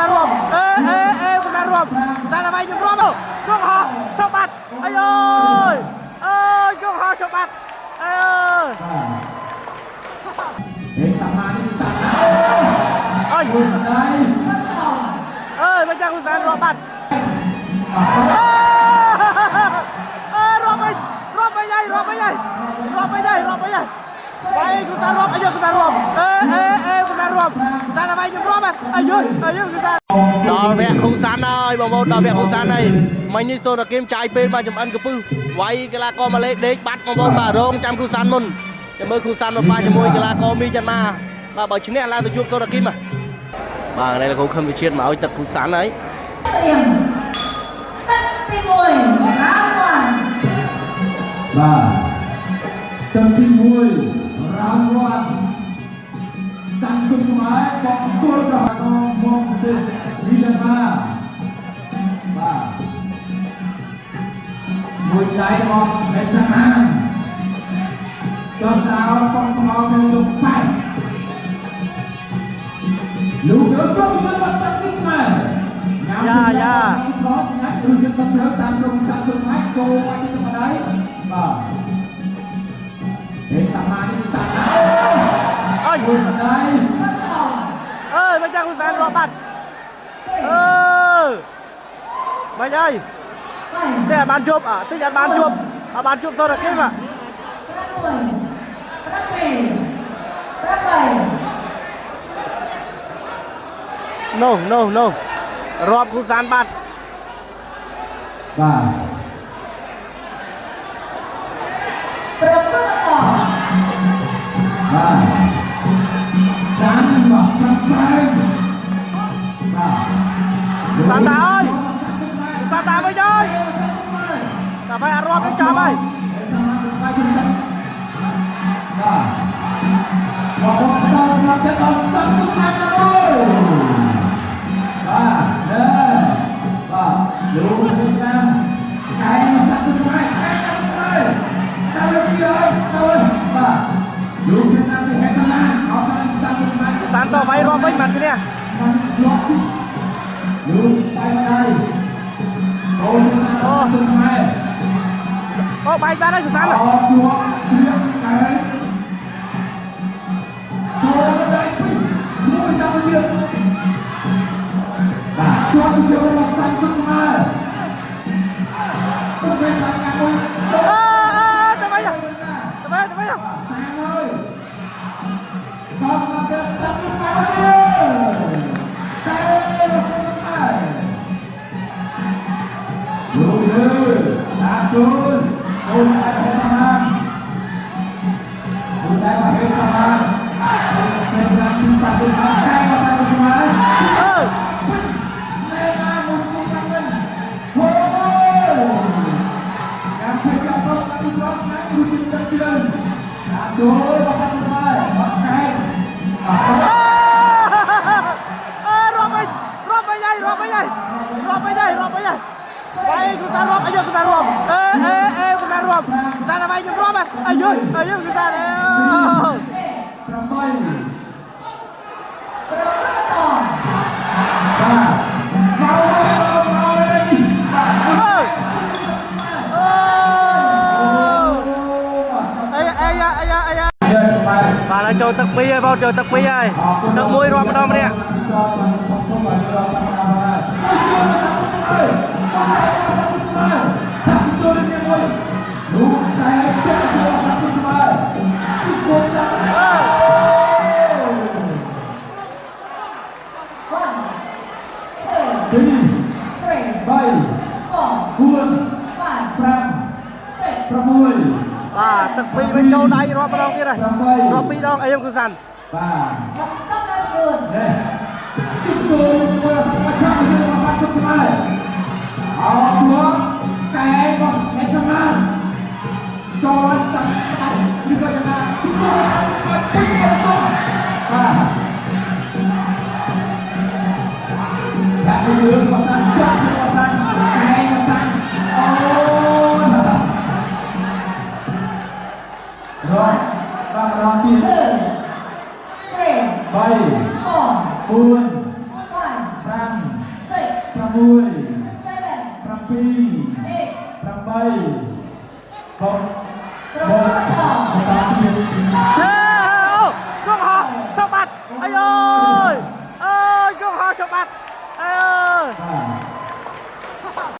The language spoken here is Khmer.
สานรวมกุสานรวมกุสานอะไรยังรวมช่วงหอชกบัตรไอ้โอ้ยช่วงหอชกบัตรเด็กสมานี่ตัดนะไม่ใช่กุสานรวมบัตรรวมไปใหญ่ไปกุสานรวมกุสานรวมกุสานรวมกุสานอะไรยังรวมไอ้ยุกุสานដល់វគ្គខុសសានហើយបងប្អូនដល់វគ្គខុសសានហើយមិញនេះសូនតែគីមចាយពេលបាទចំអិនកពឹសវាយកីឡាករម៉ាឡេដេកបាត់បងប្អូនបាទរងចាំខុសសានមុនចាំមើលខុសសានមកជាមួយកីឡាករមីយ៉ាន់ម៉ាបាទបើឈ្នះឡើងទៅជួបសូនតែគីមបាទនេះលោកគ្រូខឹមវិជាតិមកឲ្យទឹកខុសសានហើយត្រៀមទឹកទី1រង្វាន់បាទទឹកទី1រង្វាន់សង្គមខ្មែរបងគួរប្រហោមកទៅវិលាមាបាទមួយដៃរបស់អ្នកសាហានដល់ដល់បងស្មោនៅលោកប៉ែលោកទៅជួយបាត់ទឹកទីខ្មែរយ៉ាខោឆ្ងាយឬចិត្តទៅតាមក្រុមសង្គមខ្មែរចូលមកទីម្ដាយបាទអ្នកសាហាននេះតាមួយដៃមិនចាំគុសានរកបាត់មិនអើយតែអត់បានជប់តិចអត់បានជប់សូនតែគីមនោះរាប់គុសានបាត់បាទប្រកបតបាទសានមកប្រប្រែងបាទសានតាអើយសានតាមិនអើយតែបែរអត់រាប់នឹងចាប់ហើយបាទបងដល់ដល់ចិត្តដល់សង្គមខ្មែរទៅបាទបាទលោកវិទ្យាកាយសង្គមខ្មែរតាមលោកទីហើយទៅបាទលោកវិទ្យាពីហេតុណាអត់បានសង្គមខ្មែរសានតវាយរាប់វិញបានឈ្នះលោកទីលោកបាយមកហើយអូសង្គមខ្មែរបាយបានហើយសានជួបព្រៀបហើយចូលដល់មួយចាំទៀតបាទជួបចូលដល់សង្គមខ្មែរទៅវិញតាមការមួយទៅវិញតាមហើយបងមកទៅសង្គមខ្មែរទៅលោកតាមជូនអូនតែហេតុសមានអូនតែហេតុសមានពេលស្រាប់ពីសាប់មកតែមកតាមខ្មែរណែណាមកគុំតាមវិញអូចាំពេលចាប់တော့តាមត្រង់ស្នាគឺជិតទឹកជឿនតាមចូលមកតាមខ្មែរមកកែរាប់ไปยัยไปกุสานรวมกุสานรวมกุสานรวมกุสานอะไรยังรวมอายุกุสานประมาณបាទហើយចូលទឹកពីរហើយបងចូលទឹកពីរហើយទឹកមួយរាប់ម្ដងម្នាក់លោកតែចេះចូលសង្គមខ្មែរគុំតាមពី3 4 5 6បាទទឹកពីរវិញចូលដៃរាប់ម្ដងទៀតហើយរាប់ពីរដងអីខ្ញុំគឺសាន់បាទបន្តដល់គូននេះជិះគូនជាមួយសង្គមខ្មែរជួយមកសង្គមខ្មែរអោជួកែក៏អ្នកសមានចូលតាក់តាច់ឬក៏យ៉ាងណាជិះគូនមកពេញបន្ទុកបាទដាក់ទៅយើងមកតាំងចាប់មកតាំងកែមកតាំងអូរត់បាទរត់ទី3 4 5 seven, 7 eight, 8 8 from Ramadan.